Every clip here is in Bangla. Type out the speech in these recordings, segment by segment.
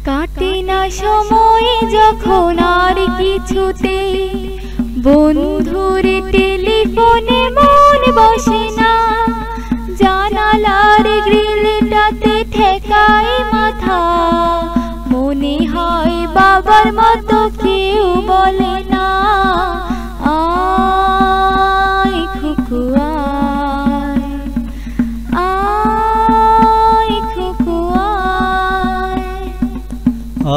কাটে না সময় যখন আর কিছুতে, বন্ধুর টেলিফোনে মন বসে না, জানালার গ্রিলটাতে ঠেকায় মাথা, মনে হয় বাবার মতো কেউ বলে না, আয় খুকু আয়, আয় খুকু আয়,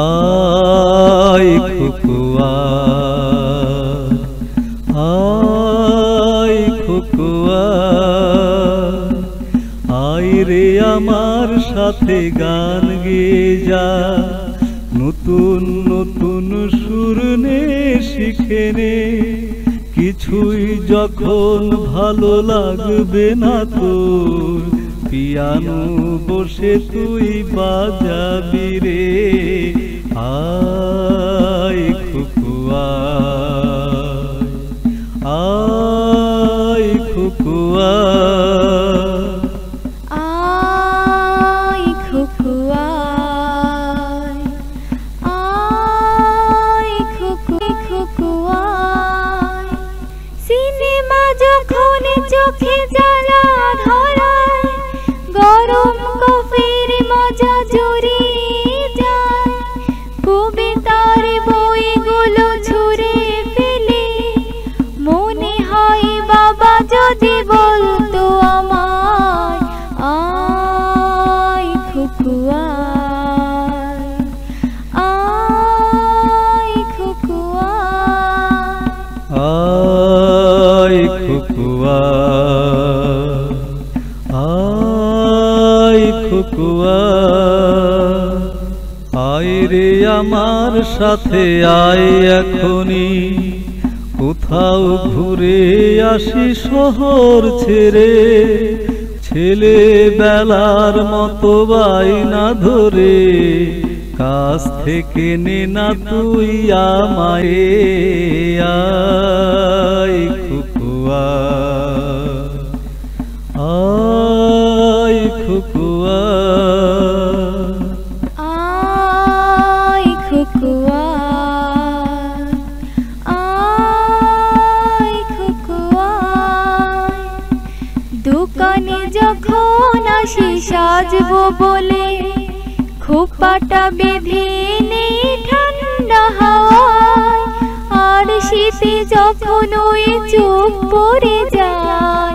আয় খুকু আয়, আয় খুকু আয়, আয় রে আমার সাথে গান গেয়ে যা, নতুন নতুন সুর নে শিখে নে, কিছুই যখন ভালো লাগবে না তোর, পিয়ানো বসে তুই বাজাবি রে, আয় খুকু আয়, আয় খুকু আয়, আয় খুকু আয়, আয় খুকু আয়। সিনেমা যখন চোখে জ্বালা ধরায়, গরম কফির মজা জড়িয়ে যায়, কবিতার বইগুলো ছুঁড়ে ফেলে, মনে হয় বাবা যদি বলতো আমায়, আয় খুকু আয়, আয় খুকু আয়, আয় খুকু আয়, আয় খুকু আয়, আয় রে আমার সাথে আয় এখনি, কোথাও ঘুরে আসি শহর ছেড়ে, ছেলেবেলার মতো বায়না ধরে, কাছ থেকে নে না তুই আমায়, আয় খুকু আয়, আয় খুকু আয়, আয় খুকু আয়, আয় খুকু আয়। দোকানে যখন আসি সাজবো বলে, খোপাটা বেঁধে নে ঠান্ডা হাওয়ায়, আর শীতে যখন ওই চোখ পড়ে যায়,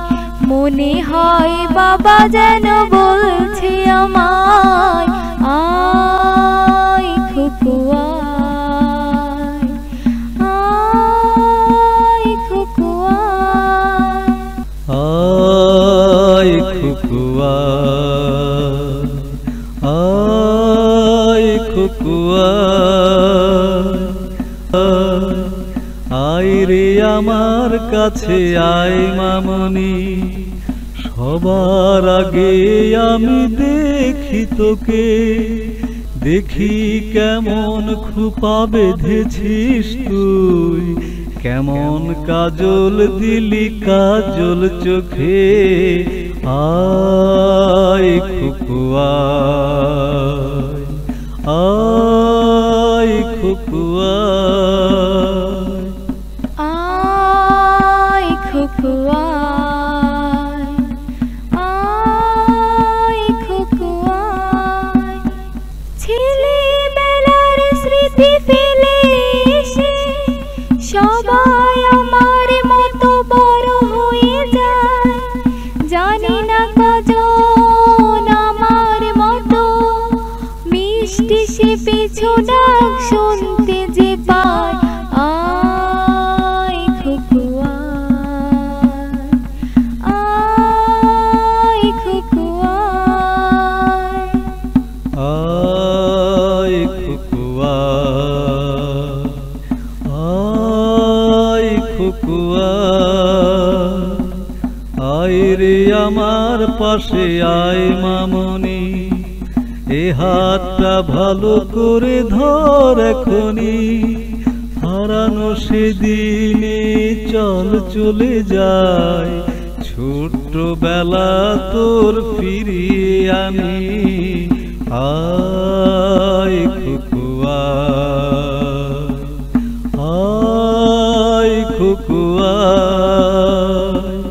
মনে হয় বাবা যেন বলছে আমায়, আয় খুকু আয়, আয় খুকু আয়, আয় খুকু আয়, আয় খুকু আয়, আয় রে আমার কাছে আয় মামনি, সবার আগে আমি দেখি তোকে, দেখি কেমন খোপা বেঁধেছিস তুই, কেমন কাজল দিলি কাজল চোখে, আয় খুকু আয়, আয় খুকু আয়, আয় খুকু আয়, আয় খুকু আয়। ছেলেবেলার স্মৃতি ফেলে এসে, সবাই আমার মতো বড় হয়ে যায়, জানি না কজন আমার মতো মিষ্টি সে পিছু ডাক শুনতে যে পায়, আয় খুকু আয়, আয় খুকু আয়, আয় খুকু আয়, আয় খুকু আয়, আয় রে আমার পাশে আয় মামনি, এ হাতটা ভালো করে ধর এখনি, হারানো সেদিনে চল চলে যায়, ছোট্টবেলা তোর ফিরিয়ে আনি, আয় খুকু আয়।